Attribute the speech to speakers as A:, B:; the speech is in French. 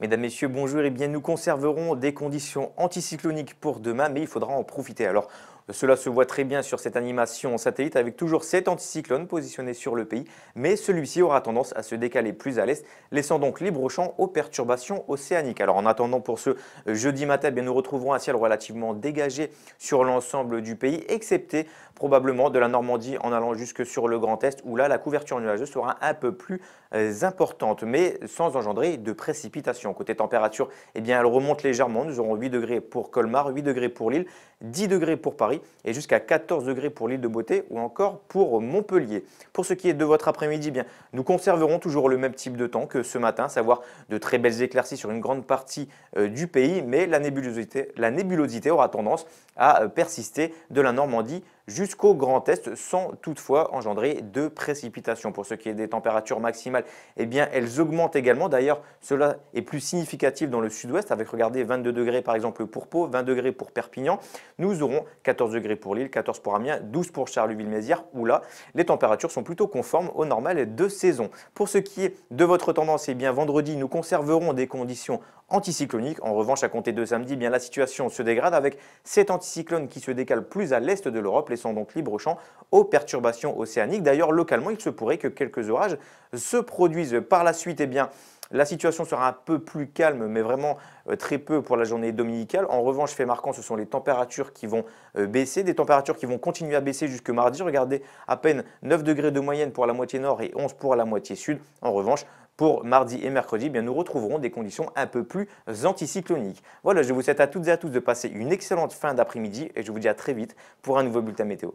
A: Mesdames, Messieurs, bonjour. Eh bien, nous conserverons des conditions anticycloniques pour demain, mais il faudra en profiter. Alors, cela se voit très bien sur cette animation satellite avec toujours cet anticyclone positionné sur le pays, mais celui-ci aura tendance à se décaler plus à l'est, laissant donc libre champ aux perturbations océaniques. Alors, en attendant pour ce jeudi matin, eh bien, nous retrouverons un ciel relativement dégagé sur l'ensemble du pays, excepté probablement de la Normandie en allant jusque sur le Grand Est, où là, la couverture nuageuse sera un peu plus importante, mais sans engendrer de précipitations. Côté température, eh bien, elle remonte légèrement. Nous aurons 8 degrés pour Colmar, 8 degrés pour Lille, 10 degrés pour Paris et jusqu'à 14 degrés pour l'île de Beauté ou encore pour Montpellier. Pour ce qui est de votre après-midi, eh bien, nous conserverons toujours le même type de temps que ce matin, savoir de très belles éclaircies sur une grande partie du pays, mais la nébulosité aura tendance à persister de la Normandie jusqu'au Grand Est sans toutefois engendrer de précipitations. Pour ce qui est des températures maximales, eh bien, elles augmentent également. D'ailleurs, cela est plus significatif dans le sud-ouest avec, regardez, 22 degrés par exemple pour Pau, 20 degrés pour Perpignan. Nous aurons 14 degrés pour Lille, 14 pour Amiens, 12 pour Charleville-Mézières, où là, les températures sont plutôt conformes au normal de saison. Pour ce qui est de votre tendance, eh bien, vendredi, nous conserverons des conditions anticycloniques. En revanche, à compter de samedi, eh bien, la situation se dégrade avec cet anticyclone qui se décale plus à l'est de l'Europe, laissant donc libre champ aux perturbations océaniques. D'ailleurs, localement, il se pourrait que quelques orages se produisent. Par la suite, eh bien, la situation sera un peu plus calme, mais vraiment très peu pour la journée dominicale. En revanche, fait marquant, ce sont les températures qui vont baisser, des températures qui vont continuer à baisser jusque mardi. Regardez, à peine 9 degrés de moyenne pour la moitié nord et 11 pour la moitié sud. En revanche, pour mardi et mercredi, eh bien, nous retrouverons des conditions un peu plus anticycloniques. Voilà, je vous souhaite à toutes et à tous de passer une excellente fin d'après-midi et je vous dis à très vite pour un nouveau bulletin météo.